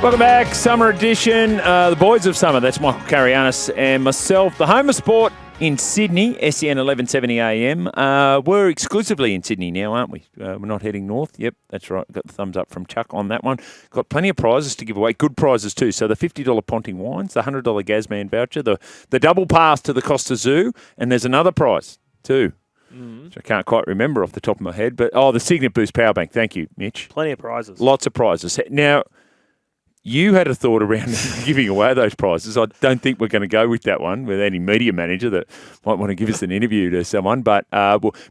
Welcome back, Summer Edition. The boys of summer, that's Michael Carayannis and myself. The home of sport in Sydney, SEN 1170 AM. We're exclusively in Sydney now, aren't we? We're not heading north. Yep, that's right. Got the thumbs up from Chuck on that one. Got plenty of prizes to give away. Good prizes too. So the $50 Ponting Wines, the $100 Gazman voucher, the double pass to the Costa Zoo, and there's another prize too. Which I can't quite remember off the top of my head. But, the Signet Boost Power Bank. Thank you, Mitch. Plenty of prizes. Lots of prizes. Now, you had a thought around giving away those prizes. I don't think we're going to go with that one with any media manager that might want to give us an interview to someone. But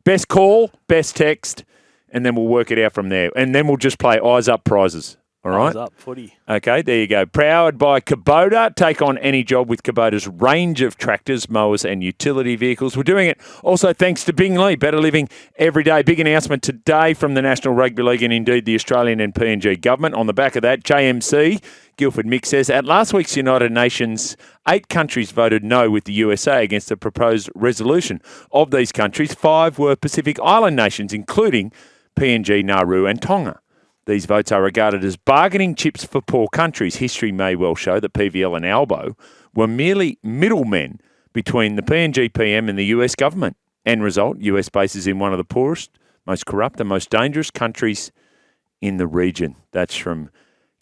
best call, best text, and then we'll work it out from there. And then we'll just play Eyes Up prizes. All right? Eyes Up footy. Okay, there you go. Powered by Kubota. Take on any job with Kubota's range of tractors, mowers and utility vehicles. We're doing it also thanks to Bingley. Better living every day. Big announcement today from the National Rugby League and indeed the Australian and PNG government. On the back of that, JMC, Guildford Mick says, at last week's United Nations, 8 countries voted no with the USA against the proposed resolution. Of these countries, 5 were Pacific Island nations, including PNG, Nauru and Tonga. These votes are regarded as bargaining chips for poor countries. History may well show that PVL and ALBO were merely middlemen between the PNG PM and the US government. End result, US bases in one of the poorest, most corrupt and most dangerous countries in the region. That's from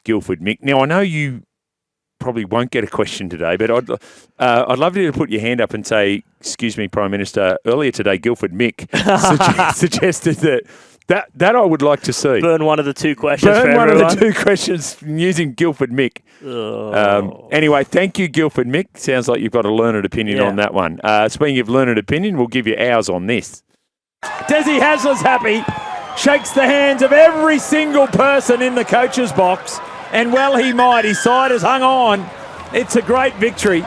Guildford Mick. Now, I know you probably won't get a question today, but I'd love you to put your hand up and say, excuse me, Prime Minister, earlier today, Guildford Mick suggested that I would like to see. Burn one of the 2 questions Burn for one everyone. of the 2 questions using Guildford Mick. Anyway, thank you, Guildford Mick. Sounds like you've got a learned opinion on that one. Speaking of learned opinion, we'll give you ours on this. Desi Hasler's happy. Shakes the hands of every single person in the coach's box. And well he might. His side has hung on. It's a great victory.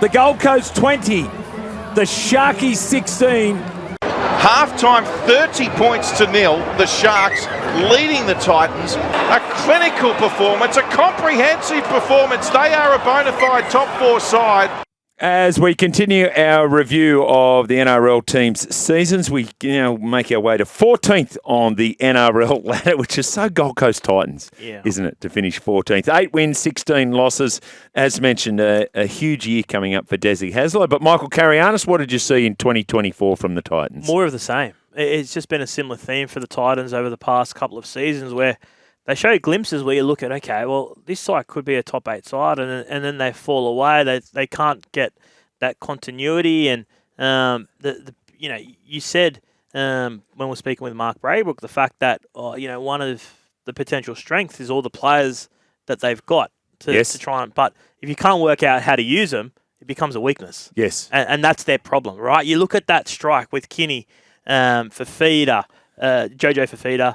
The Gold Coast 20. The Sharkies 16. Half-time, 30 points to 0. The Sharks leading the Titans. A clinical performance, a comprehensive performance. They are a bona fide top 4 side. As we continue our review of the NRL team's seasons, we make our way to 14th on the NRL ladder, which is so Gold Coast Titans, isn't it, to finish 14th. 8 wins, 16 losses. As mentioned, a huge year coming up for Desi Hasler. But Michael Carayannis, what did you see in 2024 from the Titans? More of the same. It's just been a similar theme for the Titans over the past couple of seasons where they show glimpses where you look at, okay, well, this side could be a top 8 side, and then they fall away. They can't get that continuity. And you said when we're speaking with Mark Braybrook, the fact that one of the potential strengths is all the players that they've got to try and. But if you can't work out how to use them, it becomes a weakness. Yes, and that's their problem, right? You look at that strike with Kinney, Fafita. Jojo Fafita.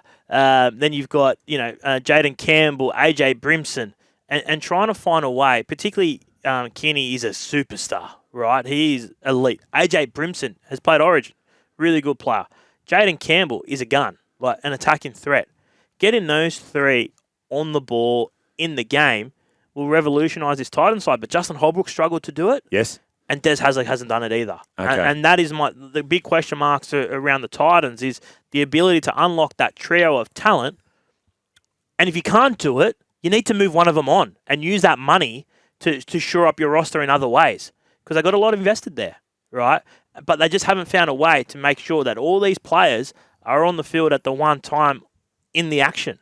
Then you've got, Jaden Campbell, AJ Brimson, and trying to find a way, particularly Kinney is a superstar, right? He's elite. AJ Brimson has played Origin, really good player. Jaden Campbell is a gun, like an attacking threat. Getting those 3 on the ball in the game will revolutionise this Titan side, but Justin Holbrook struggled to do it. Yes. And Des Hasler hasn't done it either. Okay. And that is the big question marks around the Titans is the ability to unlock that trio of talent. And if you can't do it, you need to move one of them on and use that money to shore up your roster in other ways. Because they got a lot invested there, right? But they just haven't found a way to make sure that all these players are on the field at the one time in the action.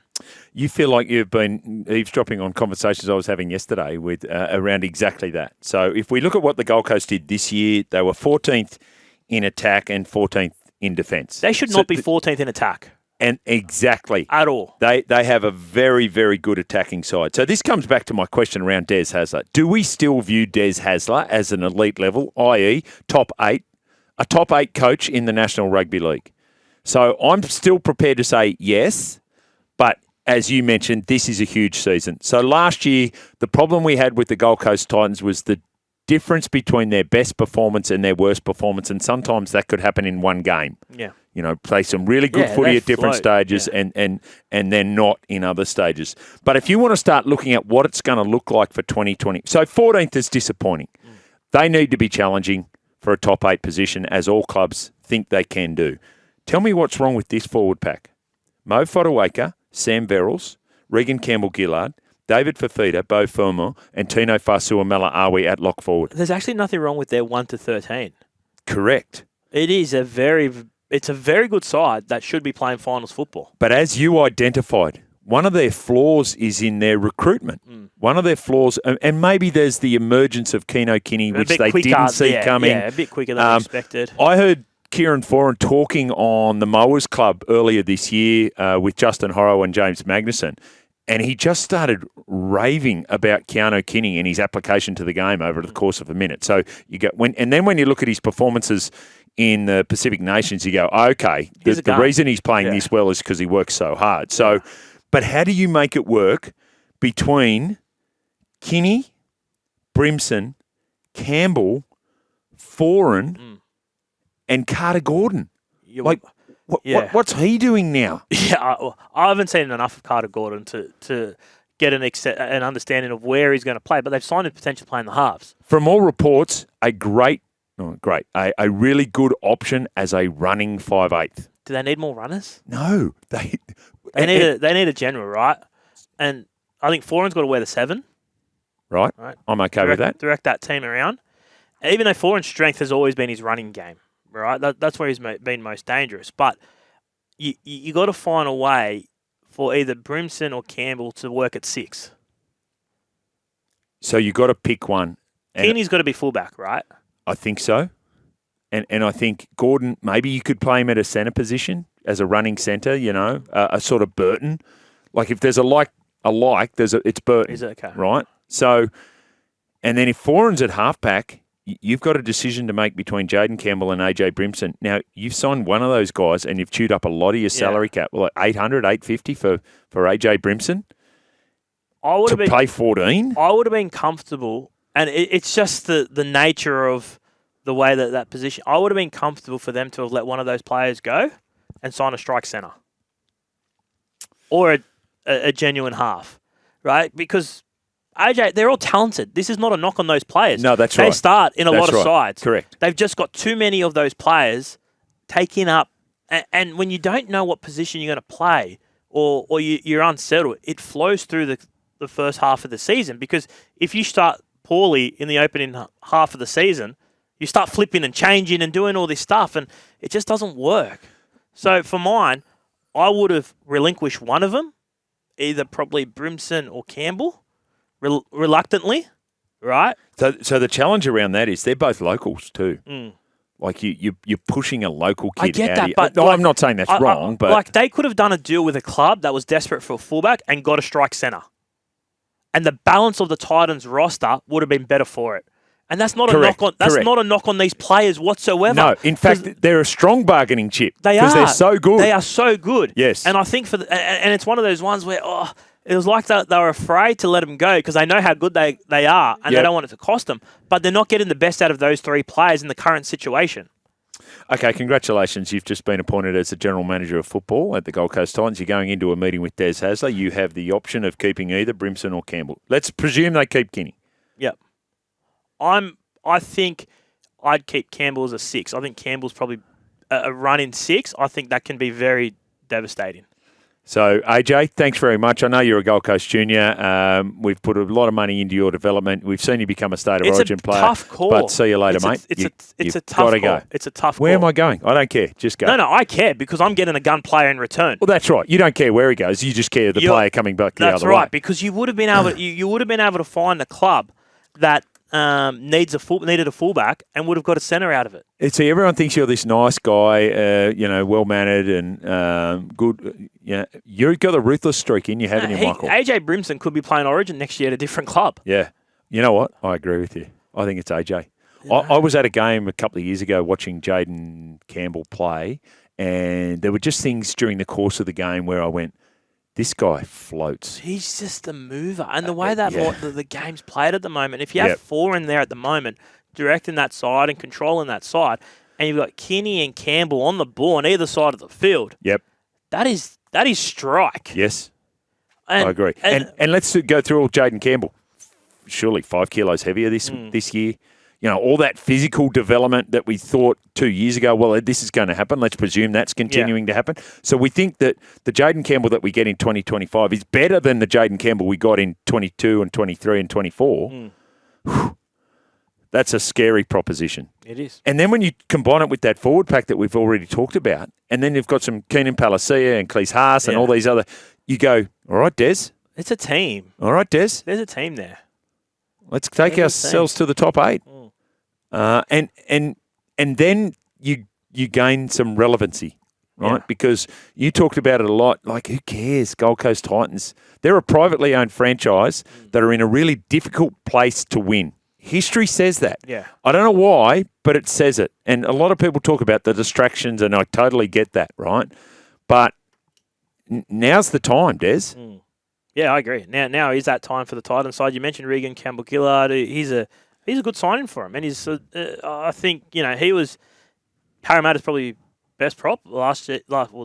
You feel like you've been eavesdropping on conversations I was having yesterday with around exactly that. So if we look at what the Gold Coast did this year, they were 14th in attack and 14th in defence. They should not be 14th in attack. And exactly. At all. They have a very, very good attacking side. So this comes back to my question around Des Hasler. Do we still view Des Hasler as an elite level, i.e. top 8, a top 8 coach in the National Rugby League? So I'm still prepared to say yes, but as you mentioned, this is a huge season. So last year, the problem we had with the Gold Coast Titans was the difference between their best performance and their worst performance, and sometimes that could happen in one game. Yeah. Play some really good footy at different stages and then not in other stages. But if you want to start looking at what it's going to look like for 2020, so 14th is disappointing. They need to be challenging for a top 8 position, as all clubs think they can do. Tell me what's wrong with this forward pack. Mo Fotuaika, Sam Verrills, Regan Campbell-Gillard, David Fafita, Beau Fermor, and Tino Fasuamala-Awi at lock forward. There's actually nothing wrong with their 1 to 13. Correct. It is a very good side that should be playing finals football. But as you identified, one of their flaws is in their recruitment. One of their flaws, and maybe there's the emergence of Keno Kinney, which they didn't see coming. Yeah, a bit quicker than expected. I heard Kieran Foran talking on the Mowers Club earlier this year with Justin Horrow and James Magnuson, and he just started raving about Keanu Kinney and his application to the game over the course of a minute. So you go when you look at his performances in the Pacific Nations, you go, okay, the reason he's playing this well is because he works so hard. So, but how do you make it work between Kinney, Brimson, Campbell, Foran, and Carter Gordon? What's he doing now? Yeah, I haven't seen enough of Carter Gordon to get an understanding of where he's going to play, but they've signed him potentially playing the halves. From all reports, a really good option as a running 5'8". Do they need more runners? No. They need a general, right? And I think Foran's got to wear the 7. Right. I'm okay with that. Direct that team around. Even though Foran's strength has always been his running game, right? That's where he's been most dangerous. But you got to find a way for either Brimson or Campbell to work at 6. So you got to pick one. Keeney's got to be fullback, right? I think so. And I think Gordon, maybe you could play him at a centre position as a running centre, a sort of Burton. Like if there's it's Burton. Is it okay? Right? So, and then if Foran's at halfback, you've got a decision to make between Jaden Campbell and AJ Brimson. Now, you've signed one of those guys and you've chewed up a lot of your salary cap, like 800, 850 for AJ Brimson to play 14. I would have been comfortable, and it's just the nature of the way that position. I would have been comfortable for them to have let one of those players go and sign a strike centre or a genuine half, right? Because AJ, they're all talented. This is not a knock on those players. No, that's right. They start in a lot of sides. Correct. They've just got too many of those players taking up. And when you don't know what position you're going to play or you're unsettled, it flows through the first half of the season. Because if you start poorly in the opening half of the season, you start flipping and changing and doing all this stuff, and it just doesn't work. So for mine, I would have relinquished one of them, either probably Brimson or Campbell, reluctantly, right? So the challenge around that is they're both locals too. Like you're pushing a local kid. I get out that, of but I'm not saying that's wrong, but like they could have done a deal with a club that was desperate for a fullback and got a strike centre, and the balance of the Titans roster would have been better for it. And that's not Correct. a knock on. That's Correct. not a knock on these players whatsoever. No, in fact, they're a strong bargaining chip. They are. Because they're so good. They are so good. Yes. And I think and it's one of those ones where it was like they were afraid to let them go because they know how good they are and they don't want it to cost them. But they're not getting the best out of those 3 players in the current situation. Okay, congratulations. You've just been appointed as the General Manager of Football at the Gold Coast Titans. You're going into a meeting with Des Hasler. You have the option of keeping either Brimson or Campbell. Let's presume they keep Kinney. Yep. I think I'd keep Campbell as a 6. I think Campbell's probably a run in 6. I think that can be very devastating. So, AJ, thanks very much. I know you're a Gold Coast junior. We've put a lot of money into your development. We've seen you become a State of Origin player. It's a tough call. But see you later, mate. It's a tough call. Go. It's a tough call. Where am I going? I don't care. Just go. No, I care because I'm getting a gun player in return. Well, that's right. You don't care where he goes. You just care the player coming back the other way. That's right, because you would have been able you would have been able to find a club that needed a fullback and would have got a centre out of it. See, everyone thinks you're this nice guy, well-mannered and good. Yeah, you've got a ruthless streak in you, haven't you, Michael? AJ Brimson could be playing Origin next year at a different club. Yeah. You know what? I agree with you. I think it's AJ. I was at a game a couple of years ago watching Jaden Campbell play, and there were just things during the course of the game where I went, this guy floats. He's just a mover. And the way that the game's played at the moment, if you have 4 in there at the moment, directing that side and controlling that side, and you've got Kinney and Campbell on the ball on either side of the field, that is strike. Yes, I agree. And let's go through all Jaden Campbell. Surely 5 kilos heavier this year. all that physical development that we thought 2 years ago, well, this is going to happen. Let's presume that's continuing to happen. So we think that the Jaden Campbell that we get in 2025 is better than the Jaden Campbell we got in 22 and 23 and 24. That's a scary proposition. It is. And then when you combine it with that forward pack that we've already talked about, and then you've got some Keenan Palacia and Cleese Haas and all these other, you go, all right, Des. It's a team. All right, Des. There's a team there. Let's take ourselves to the top 8. And then you gain some relevancy, right? Yeah. Because you talked about it a lot. Like, who cares? Gold Coast Titans. They're a privately owned franchise that are in a really difficult place to win. History says that. Yeah. I don't know why, but it says it. And a lot of people talk about the distractions, and I totally get that, right? But now's the time, Des. Yeah, I agree. Now is that time for the Titans side. You mentioned Regan Campbell-Gillard. He's a good signing for him, and he's. I think he was Parramatta's probably best prop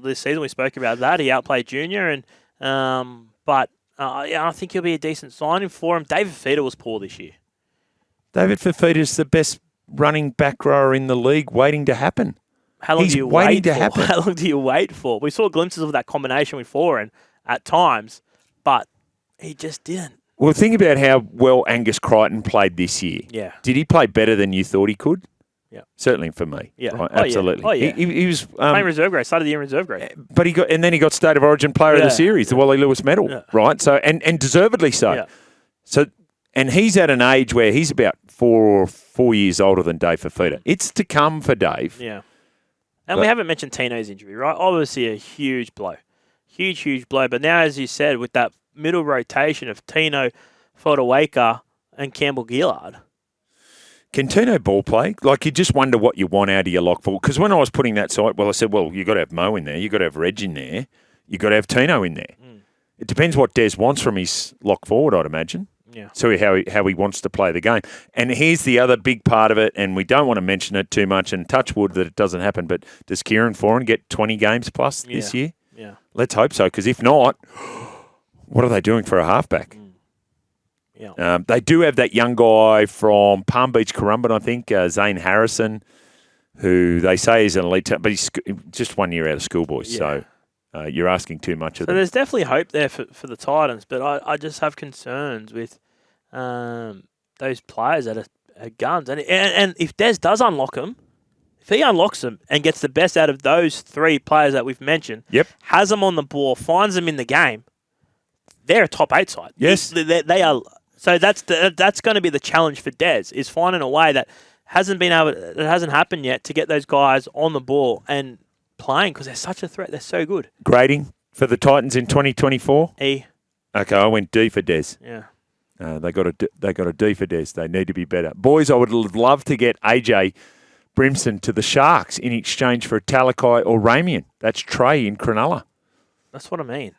this season. We spoke about that. He outplayed Junior, and I think he'll be a decent signing for him. David Fifita was poor this year. David Fifita is the best running back rower in the league, waiting to happen. How long He's do you waiting wait to for? happen. How long do you wait for? We saw glimpses of that combination with Foran at times, but he just didn't. Well, think about how well Angus Crichton played this year. Yeah. Did he play better than you thought he could? Yeah. Certainly for me. Yeah. Right? Oh, absolutely. Yeah. Oh, yeah. He was playing reserve grade, started the year in reserve grade. but he got State of Origin Player of the Series, the Wally Lewis Medal, right? So and deservedly so. Yeah. So and he's at an age where he's about 4 years older than Dave Fifita. It's to come for Dave. Yeah. And we haven't mentioned Tino's injury, right? Obviously a huge blow. Huge blow. But now, as you said, with that middle rotation of Tino, Fodawaker, and Campbell-Gillard. Can Tino ball play? Like, you just wonder what you want out of your lock forward. Because when I was putting that side, I said, well, you've got to have Mo in there. You've got to have Reg in there. You've got to have Tino in there. It depends what Des wants from his lock forward, I'd imagine. Yeah. So how he wants to play the game. And here's the other big part of it, and we don't want to mention it too much, and touch wood that it doesn't happen, but does Kieran Foran get 20 games plus this year? Yeah. Let's hope so, because if not, what are they doing for a halfback? Yeah. They do have that young guy from Palm Beach, Currumbin, I think, Zane Harrison, who they say is an elite, but he's just 1 year out of schoolboys, so you're asking too much of them. So there's definitely hope there for the Titans, but I just have concerns with those players that are guns. And if Des does unlock them, if he unlocks them and gets the best out of those 3 players that we've mentioned, has them on the ball, finds them in the game, they're a top 8 side. Yes. They are. So that's going to be the challenge for Des, is finding a way that hasn't happened yet to get those guys on the ball and playing, because they're such a threat. They're so good. Grading for the Titans in 2024? E. Okay, I went D for Des. Yeah. They got a D for Des. They need to be better. Boys, I would love to get AJ Brimson to the Sharks in exchange for a Talakai or Ramian. That's Trey in Cronulla. That's what I mean.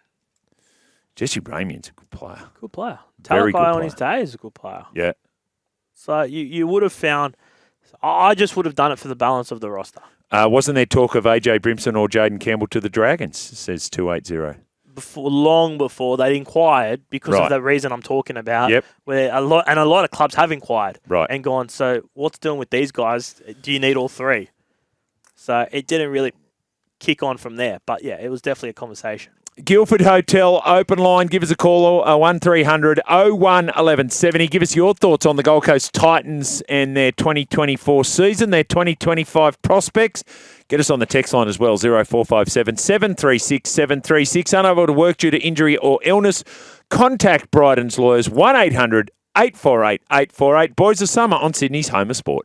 Jesse Ramian's a good player. Good player. Very good Talakai on player. his day is a good player. Yeah. So you would have found... I just would have done it for the balance of the roster. Wasn't there talk of AJ Brimson or Jaden Campbell to the Dragons, says 280. Long before they'd inquired, because of the reason I'm talking about, where a lot of clubs have inquired and gone, so what's doing with these guys? Do you need all 3? So it didn't really kick on from there. But yeah, it was definitely a conversation. Guildford Hotel open line. Give us a call, 1300 01 1170. Give us your thoughts on the Gold Coast Titans and their 2024 season, their 2025 prospects. Get us on the text line as well, 0457 736 736. Unable to work due to injury or illness, contact Bryden's Lawyers, 1800 848 848. Boys of Summer on Sydney's Home of Sport.